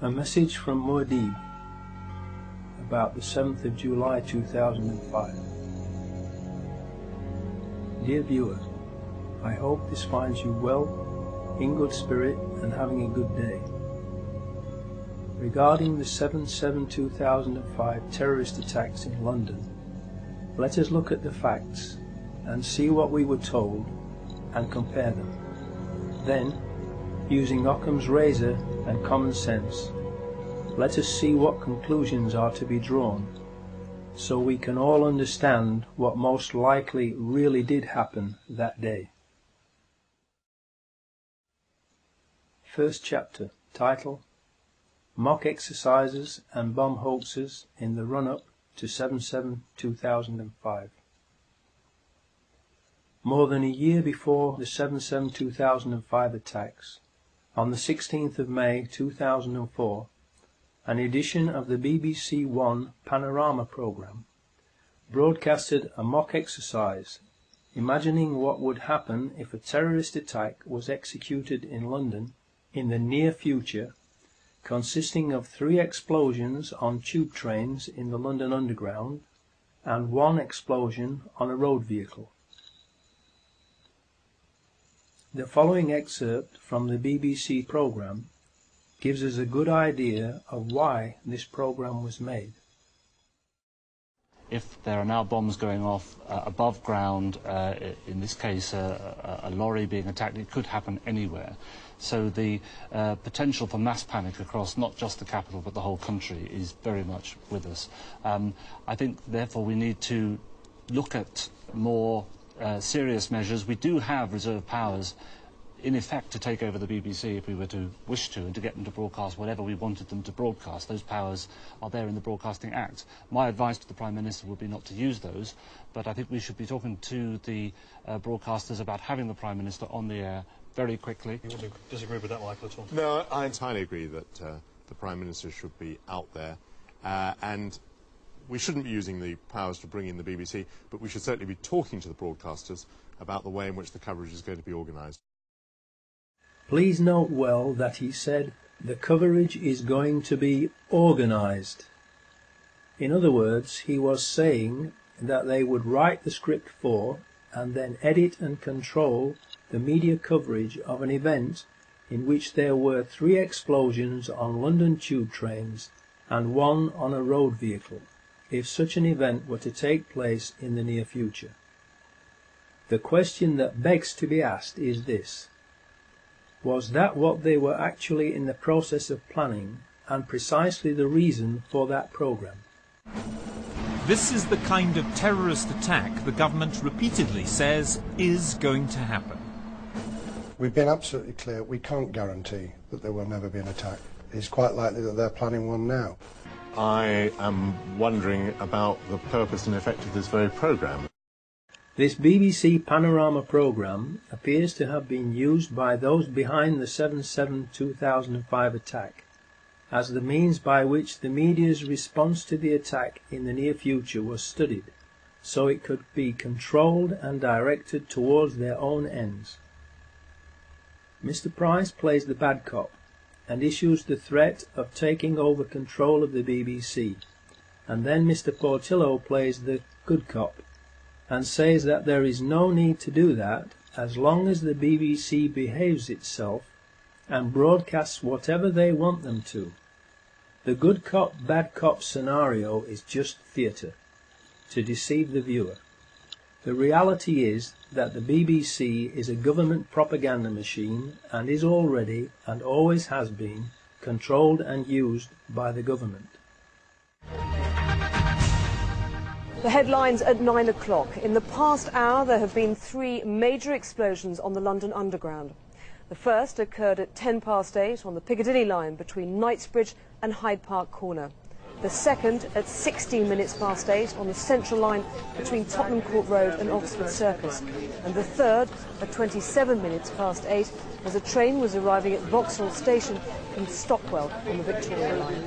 A message from Muad'Dib about the 7th of July 2005. Dear viewer, I hope this finds you well, in good spirit and having a good day. Regarding the 7/7/2005 terrorist attacks in London, let us look at the facts and see what we were told and compare them. Then, using Occam's razor and common sense, let us see what conclusions are to be drawn, so we can all understand what most likely really did happen that day. First chapter, title: Mock Exercises and Bomb Hoaxes in the Run-Up to 7/7/2005. More than a year before the 7/7/2005 attacks, on the 16th of May 2004, an edition of the BBC One Panorama programme broadcasted a mock exercise imagining what would happen if a terrorist attack was executed in London in the near future, consisting of 3 explosions on tube trains in the London Underground and 1 explosion on a road vehicle. The following excerpt from the BBC programme gives us a good idea of why this programme was made. If there are now bombs going off above ground, in this case a lorry being attacked, it could happen anywhere. So the potential for mass panic across not just the capital but the whole country is very much with us. I think therefore we need to look at more serious measures. We do have reserve powers in effect to take over the BBC if we were to wish to, and to get them to broadcast whatever we wanted them to broadcast. Those powers are there in the Broadcasting Act. My advice to the Prime Minister would be not to use those, but I think we should be talking to the broadcasters about having the Prime Minister on the air very quickly. You wouldn't disagree with that, Michael, at all? No, I entirely agree that the Prime Minister should be out there, and we shouldn't be using the powers to bring in the BBC, but we should certainly be talking to the broadcasters about the way in which the coverage is going to be organised. Please note well that he said the coverage is going to be organised. In other words, he was saying that they would write the script for and then edit and control the media coverage of an event in which there were 3 explosions on London tube trains and 1 on a road vehicle, if such an event were to take place in the near future. The question that begs to be asked is this: was that what they were actually in the process of planning, and precisely the reason for that programme? This is the kind of terrorist attack the government repeatedly says is going to happen. We've been absolutely clear we can't guarantee that there will never be an attack. It's quite likely that they're planning one now. I am wondering about the purpose and effect of this very programme. This BBC Panorama programme appears to have been used by those behind the 7/7/2005 attack as the means by which the media's response to the attack in the near future was studied, so it could be controlled and directed towards their own ends. Mr. Price plays the bad cop and issues the threat of taking over control of the BBC, and then Mr. Portillo plays the good cop and says that there is no need to do that as long as the BBC behaves itself and broadcasts whatever they want them to. The good cop, bad cop scenario is just theatre, to deceive the viewer. The reality is that the BBC is a government propaganda machine and is already, and always has been, controlled and used by the government. The headlines at 9 o'clock. In the past hour, there have been 3 major explosions on the London Underground. The first occurred at 8:10 on the Piccadilly line between Knightsbridge and Hyde Park Corner. The second at 8:16 on the Central line between Tottenham Court Road and Oxford Circus. And the third at 8:27 as a train was arriving at Vauxhall Station from Stockwell on the Victoria line.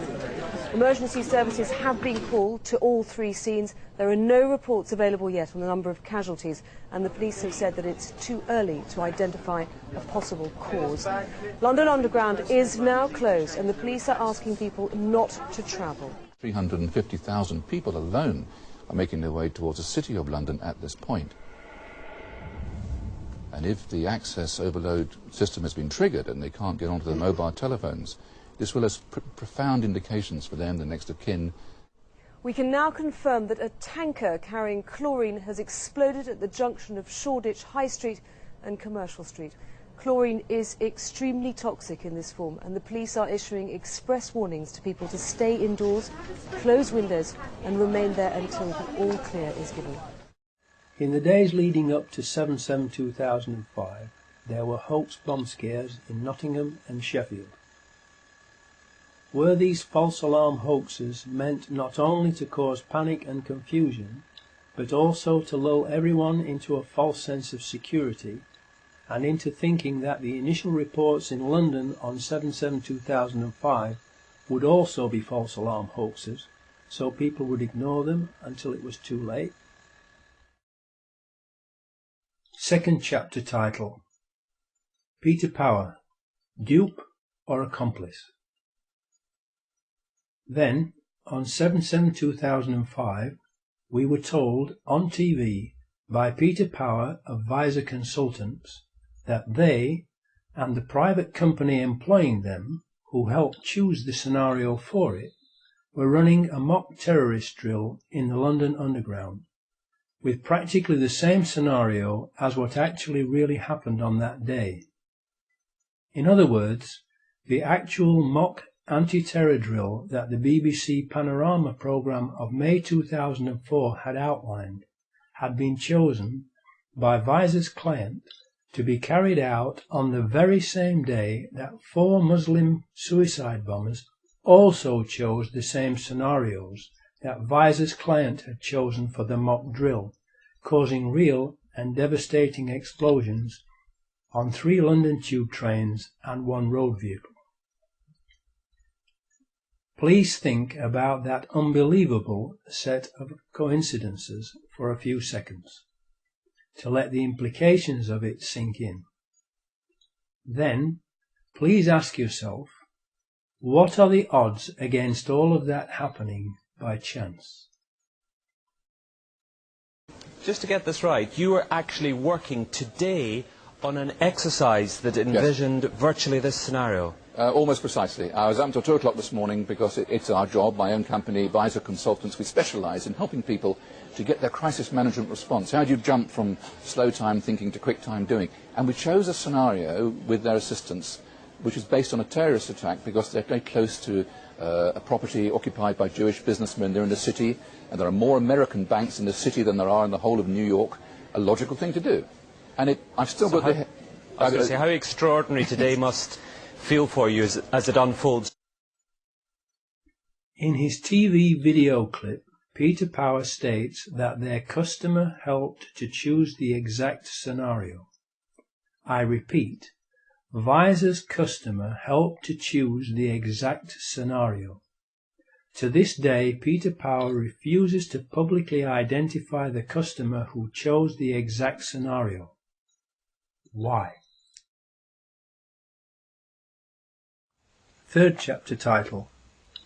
Emergency services have been called to all three scenes. There are no reports available yet on the number of casualties, and the police have said that it's too early to identify a possible cause. London Underground is now closed, and the police are asking people not to travel. 350,000 people alone are making their way towards the City of London at this point. And if the access overload system has been triggered and they can't get onto their mobile telephones, this will have profound implications for them, the next of kin. We can now confirm that a tanker carrying chlorine has exploded at the junction of Shoreditch High Street and Commercial Street. Chlorine is extremely toxic in this form, and the police are issuing express warnings to people to stay indoors, close windows and remain there until the all clear is given. In the days leading up to 7/7/2005, there were hoax bomb scares in Nottingham and Sheffield. Were these false alarm hoaxes meant not only to cause panic and confusion, but also to lull everyone into a false sense of security and into thinking that the initial reports in London on 7/7/2005 would also be false alarm hoaxes, so people would ignore them until it was too late? Second chapter title: Peter Power, Dupe or Accomplice? Then, on 7/7/2005, we were told on TV by Peter Power of Visor Consultants that they, and the private company employing them, who helped choose the scenario for it, were running a mock terrorist drill in the London Underground, with practically the same scenario as what actually really happened on that day. In other words, the actual mock anti-terror drill that the BBC Panorama programme of May 2004 had outlined had been chosen by Visor's client to be carried out on the very same day that 4 Muslim suicide bombers also chose the same scenarios that Visor's client had chosen for the mock drill, causing real and devastating explosions on 3 London tube trains and 1 road vehicle. Please think about that unbelievable set of coincidences for a few seconds, to let the implications of it sink in. Then, please ask yourself, what are the odds against all of that happening by chance? Just to get this right, you were actually working today on an exercise that envisioned virtually this scenario. Almost precisely. I was up until 2 o'clock this morning because it's our job, my own company, Visor Consultants. We specialise in helping people to get their crisis management response. How do you jump from slow time thinking to quick time doing? And we chose a scenario with their assistance which is based on a terrorist attack because they're very close to a property occupied by Jewish businessmen. They're in the city, and there are more American banks in the city than there are in the whole of New York. A logical thing to do. And I've still got the... I was going to say, how extraordinary today must feel for you as it unfolds. In his TV video clip, Peter Power states that their customer helped to choose the exact scenario. I repeat, Visor's customer helped to choose the exact scenario. To this day, Peter Power refuses to publicly identify the customer who chose the exact scenario. Why? Third chapter title: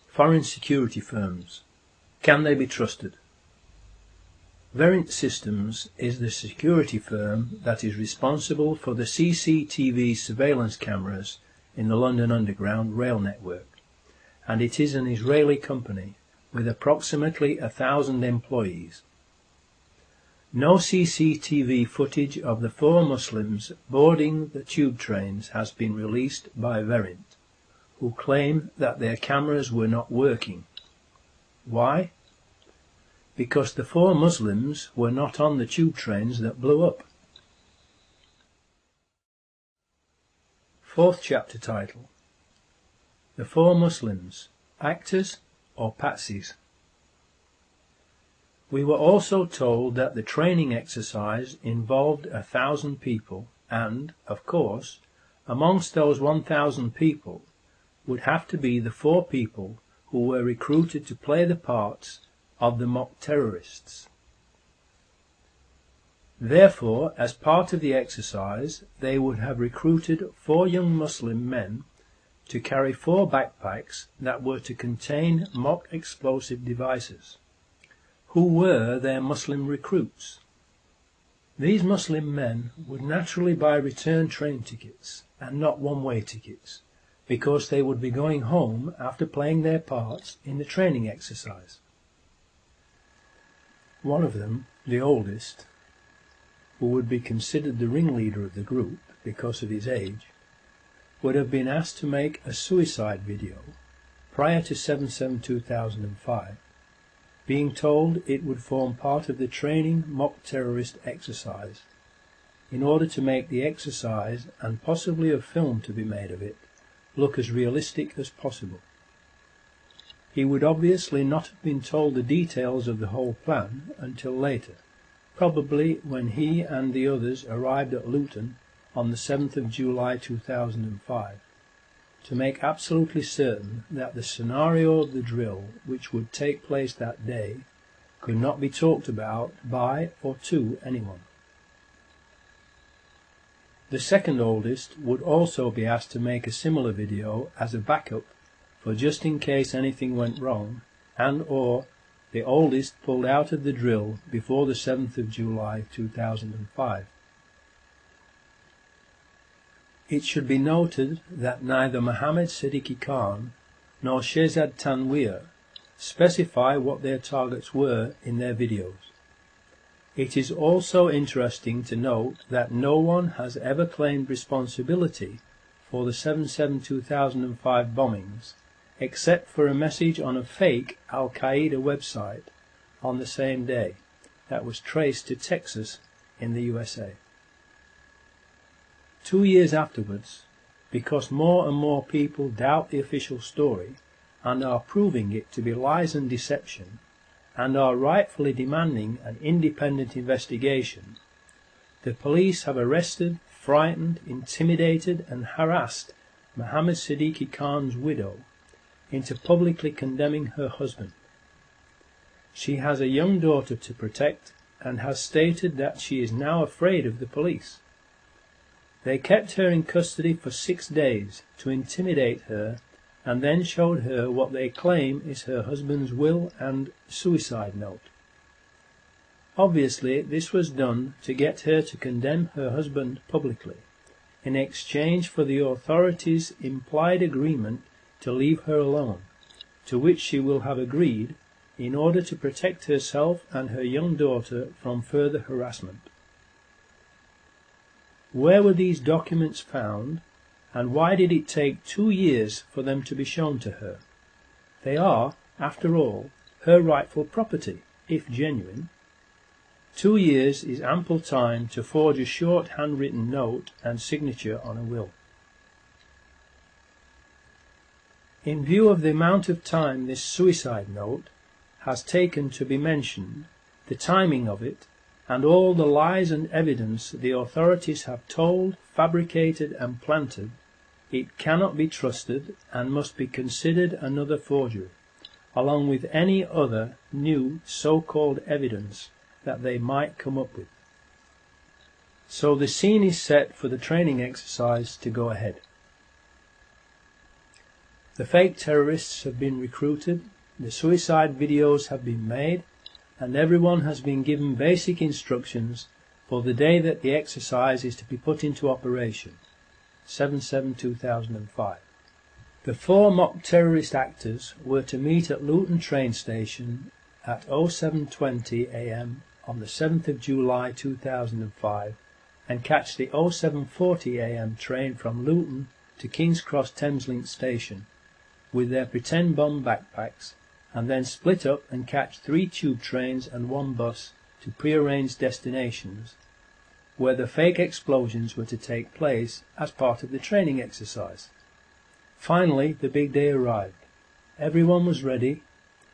Foreign Security Firms. Can they be trusted? Verint Systems is the security firm that is responsible for the CCTV surveillance cameras in the London Underground rail network, and it is an Israeli company with approximately 1,000 employees. No CCTV footage of the 4 Muslims boarding the tube trains has been released by Verint, who claim that their cameras were not working. Why? Because the 4 Muslims were not on the tube trains that blew up. Fourth chapter title: The 4 Muslims, Actors or Patsies? We were also told that the training exercise involved 1,000 people and, of course, amongst those 1,000 people would have to be the 4 people who were recruited to play the parts of the mock terrorists. Therefore, as part of the exercise, they would have recruited 4 young Muslim men to carry 4 backpacks that were to contain mock explosive devices. Who were their Muslim recruits? These Muslim men would naturally buy return train tickets and not one-way tickets, because they would be going home after playing their parts in the training exercise. One of them, the oldest, who would be considered the ringleader of the group because of his age, would have been asked to make a suicide video prior to 7/7/2005, being told it would form part of the training mock terrorist exercise, in order to make the exercise, and possibly a film to be made of it, look as realistic as possible. He would obviously not have been told the details of the whole plan until later, probably when he and the others arrived at Luton on the 7th of July 2005, to make absolutely certain that the scenario of the drill which would take place that day could not be talked about by or to anyone. The second oldest would also be asked to make a similar video as a backup for just in case anything went wrong, and or the oldest pulled out of the drill before the 7th of July 2005. It should be noted that neither Mohammed Siddiqui Khan nor Shehzad Tanweer specify what their targets were in their videos. It is also interesting to note that no one has ever claimed responsibility for the 7/7/2005 bombings, except for a message on a fake Al-Qaeda website on the same day that was traced to Texas in the USA. 2 years afterwards, because more and more people doubt the official story and are proving it to be lies and deception, and are rightfully demanding an independent investigation, the police have arrested, frightened, intimidated and harassed Mohammed Siddiqui Khan's widow into publicly condemning her husband. She has a young daughter to protect and has stated that she is now afraid of the police. They kept her in custody for 6 days to intimidate her, and then showed her what they claim is her husband's will and suicide note. Obviously, this was done to get her to condemn her husband publicly, in exchange for the authorities' implied agreement to leave her alone, to which she will have agreed in order to protect herself and her young daughter from further harassment. Where were these documents found, and why did it take 2 years for them to be shown to her? They are, after all, her rightful property, if genuine. 2 years is ample time to forge a short handwritten note and signature on a will. In view of the amount of time this suicide note has taken to be mentioned, the timing of it, and all the lies and evidence the authorities have told, fabricated and planted, it cannot be trusted and must be considered another forgery, along with any other new so-called evidence that they might come up with. So the scene is set for the training exercise to go ahead. The fake terrorists have been recruited, the suicide videos have been made, and everyone has been given basic instructions for the day that the exercise is to be put into operation, 7/7/2005. The 4 mock terrorist actors were to meet at Luton train station at 07:20 a.m. on the 7th of July 2005 and catch the 07:40 a.m. train from Luton to King's Cross Thameslink station with their pretend bomb backpacks, and then split up and catch 3 tube trains and 1 bus to prearranged destinations where the fake explosions were to take place as part of the training exercise. Finally, the big day arrived. Everyone was ready.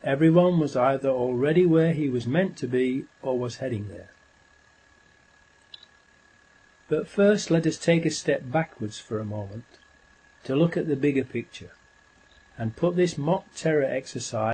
Everyone was either already where he was meant to be or was heading there. But first let us take a step backwards for a moment to look at the bigger picture, and put this mock terror exercise